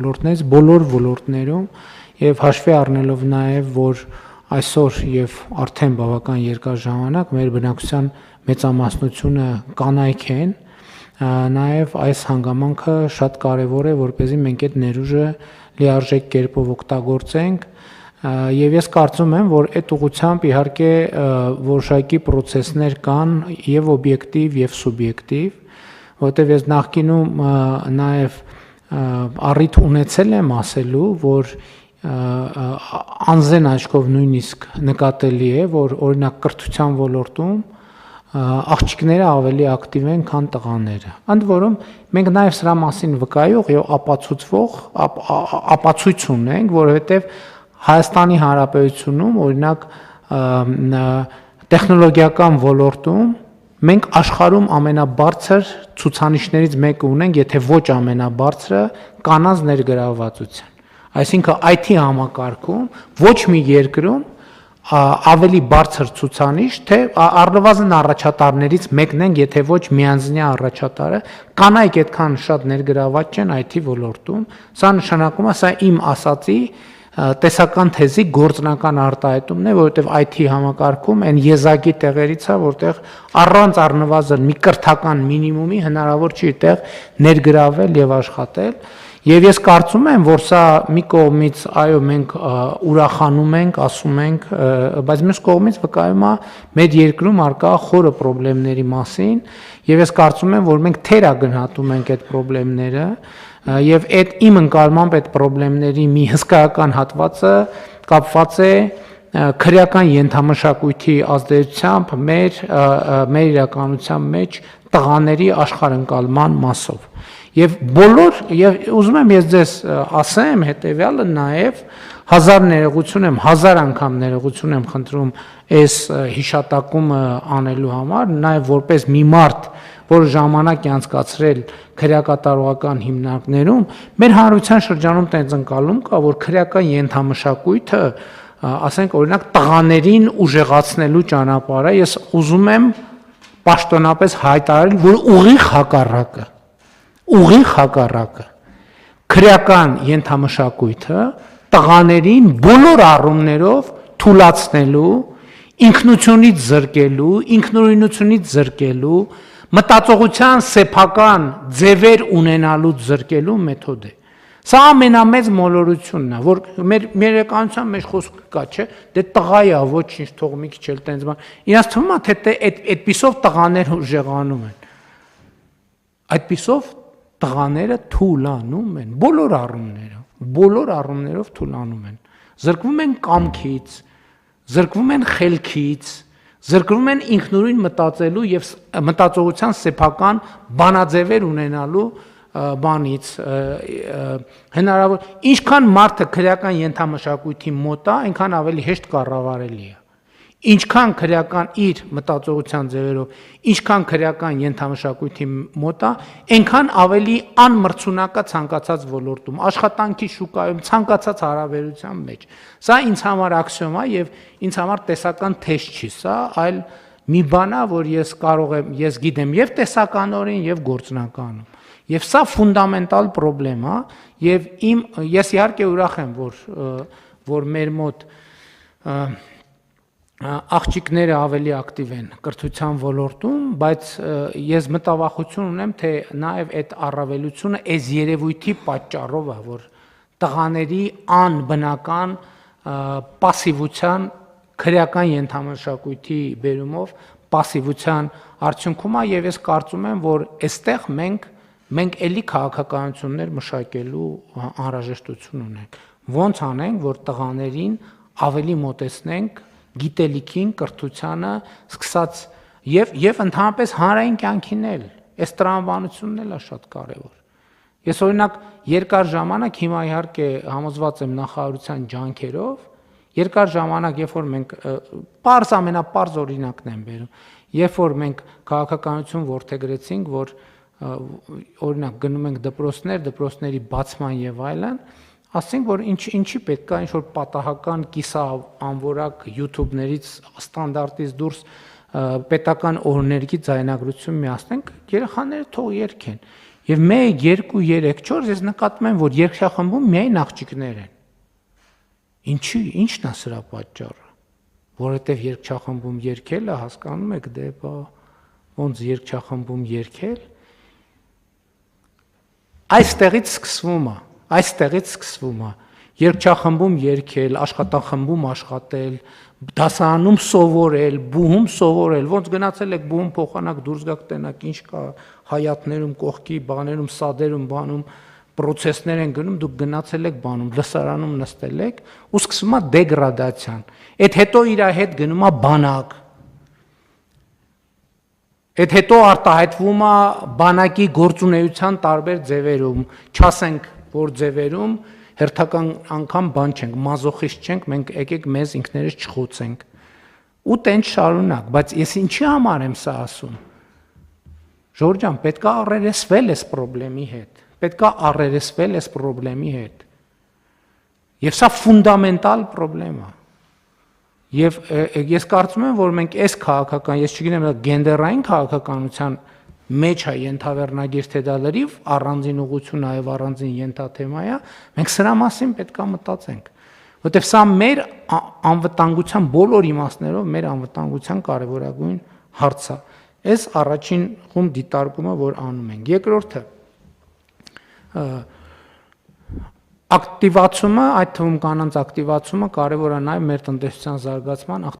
ոլորտներից բոլոր ոլորտներում եւ հաշվի առնելով նաեւ որ այսօր եւ արդեն բավական երկար ժամանակ մեր բնակչության մեծամասնությունը կանայք են, նաեւ այս հանգամանքը շատ կարեւոր է, որպեսզի մենք այդ ներուժը լիարժեք կերպով օգտագործենք եւ ես կարծում եմ, որ այդ ուղղությամբ իհարկե որոշակի process-ներ կան եւ օբյեկտիվ եւ սուբյեկտիվ, որտեղ ես նախկինում նաեւ առիթ ունեցել եմ ասելու, որ անզեն աչքով նույնիսկ նկատելի է, որ օրինակ կրթության ոլորտում աղջիկները ավելի ակտիվ են, քան տղաները։ Ընդ որում մենք նաև սրա մասին վկայող եւ ապացույց ունենք, որովհետեւ Հայաստանի Հանրապետությունում օրինակ տեխնոլոգիական ոլորտում մենք աշխարհում ամենաբարձր ցուցանիշներից մեկը ունենք, եթե ոչ ամենաբարձրը կանանց ներգրավվածության։ Այսինքն IT համակարգում ոչ մի երկրում ավելի բարձր ցուցանիշ, թե առնվազն առաջատարներից մեկն են, եթե ոչ միանձնյա առաջատարը, կանայք այդքան շատ ներգրաված չեն IT ոլորտում, սա նշանակում է, սա իմ ասացի տեսական թեզի գործնական արտահայտումն է, որովհետև IT համակարգում այն եզակի տեղերից է, որտեղ առանց առնվազն մի կրթական մինիմումի հնարավոր չի այդտեղ ներգրավել եւ աշխատել։ Եվ ես կարծում եմ, որ սա մի կողմից այո մենք ուրախանում ենք, ասում ենք, բայց մյուս կողմից վկայում է մեր երկրում արկա խորը խնդիրների մասին, եւ ես կարծում եմ, որ մենք թերագնահատում ենք այդ խնդիրները, եւ այդ իմ ընկալմամբ այդ խնդիրների մի հսկայական հատվածը կապված է քրեական ենթամշակույթի ազդեցությամբ մեր իրականության մեջ տղաների աշխարհընկալման մասով։ Եվ բոլոր եւ ուզում եմ ես ձեզ ասեմ հետեւյալը նաեւ հազար անգամ ներողություն եմ խնդրում այս հիշատակումը անելու համար, նաեւ որպես մի մարդ, որ ժամանակ է անցկացրել քրեակատարողական հիմնարկներում, մեր հանրության շրջանում տենց ընկալում կա, որ քրեական ենթամշակույթը, ասենք օրինակ տղաներին ուժեղացնելու ճանապարհը, ես ուզում եմ պաշտոնապես հայտարարել, որ ուղիղ հակառակը քրեական ենթամշակույթը տղաներին բոլոր առումներով թուլացնելու, ինքնությունից զրկելու, ինքնուրույնությունից զրկելու, մտածողության սեփական ձևեր ունենալուց զրկելու մեթոդ է։ Սա ամենամեծ մոլորությունն է, որ մեր իրականության մեջ խոսք կա, չէ՞, դե տղա է, ոչինչ, թող մի քիչ էլ տենց բան։ Իրանց թվում է, թե այդպիսով տղաներ ուժեղանում են։ Այդպիսով տղաները թուլանում են, բոլոր առումներով թուլանում են։ Զրկվում են կամքից, զրկվում են խելքից, զրկվում են ինքնուրույն մտածելու եւ մտածողության սեփական բանաձևեր ունենալու բանից հնարավոր ինչքան մարդը քրեական ենթամշակույթի մոտ է, այնքան ավելի հեշտ կառավարելի է։ Ինչքան քրեական իր մտածողության ձևերով, ինչքան քրեական ենթամշակույթի մոտ է, այնքան ավելի անմրցունակ է ցանկացած ոլորտում, աշխատանքի շուկայում, ցանկացած հարաբերության մեջ։ Սա ինձ համար աքսիոմ է եւ ինձ համար տեսական թեստ չի սա, այլ մի բան է, որ ես գիտեմ եւ տեսականորեն եւ գործնականում։ Եվ սա ֆունդամենտալ խնդրեմ է եւ ես իհարկե ուրախ եմ, որ մեր մոտ աղջիկները ավելի ակտիվ են կրթության ոլորտում, բայց ես մտավախություն ունեմ, թե նաև այդ առավելությունը այս երևույթի պատճառով է, որ տղաների անբնական պասիվության քրեական ենթամշակույթի բերումով պասիվության արդյունքում է եւ ես կարծում եմ, որ այստեղ մենք էլի քաղաքականություններ մշակելու անհրաժեշտություն ունենք։ Ոնց անենք, որ տղաներին ավելի մոտեցնենք գիտելիքին, կրթությանը, սկսած եւ ընդհանրապես հանրային կյանքին էլ, այս տրամաբանությունն էլ է շատ կարեւոր։ Ես օրինակ երկար ժամանակ հիմա իհարկե համոզված եմ նախարարության ջանքերով, երկար ժամանակ, երբ որ մենք ամենապարզ օրինակն եմ բերում, երբ որ մենք քաղաքականություն որդեգրեցինք, որ օրինակ գնում ենք դպրոցների բացման եւ այլն, ասենք որ ինչի պետք է ինչ-որ պատահական կիսաանվորակ YouTube-ներից ստանդարտից դուրս պետական օրներգի ձայնագրություն միացնենք, երեխաները թող երգեն։ Եվ 1, 2, 3, 4 ես նկատում եմ, որ երգչախմբում միայն աղջիկներ են։ Ինչն է սրա պատճառը։ Որովհետև երգչախմբում երգելը հասկանում եք, դե բա ոնց երգչախմբում երգել։ Այստեղից սկսվում է։ Երգչախմբում երգել, աշխատախմբում աշխատել, դասարանում սովորել, բուհում սովորել, ոնց գնացել եք բուհում փոխանակ դուրս գաք տենակ, ինչ կա հայատներում, կողքի բաներում, սադերում, բանում պրոցեսներ են գնում, դուք գնացել եք բանում, լսարանում նստել եք, ու սկսվում է դեգրադացիան։ Այդ հետո իր հետ գնում է բանակ։ Այդ հետո արտահայտվում է բանակի գործունեության տարբեր ձևերում, չասենք, որ ձևերում հերթական անգամ բան չենք, մազոխիստ չենք, մենք եկեք մեզ ինքներս չխոցենք։ Ու տենց շարունակ, բայց ես ինչի համար եմ սա ասում։ Ժորժ ջան, պետք է առերեսվել այս խնդրի հետ։ Եվ սա ֆունդամենտալ խնդրեմ է։ Եվ ես կարծում եմ, որ մենք այս քաղաքական, ես չգիտեմ, գենդերային քաղաքականության մեջ է ենթավերնագիր թե դա լրիվ առանձին ուղղություն է եւ առանձին ենթաթեմա է, մենք սրա մասին պետք է մտածենք, որովհետեւ սա մեր անվտանգության բոլոր իմաստներով մեր անվտանգության կարևորագույն հարց է։ Այս առաջին խումբ դիտարկումը, որ անում ենք։ Երկրորդը ակտիվացումը, այդ թվում կանանց ակտիվացումը կարևոր է նաեւ մեր տնտեսության զարգացման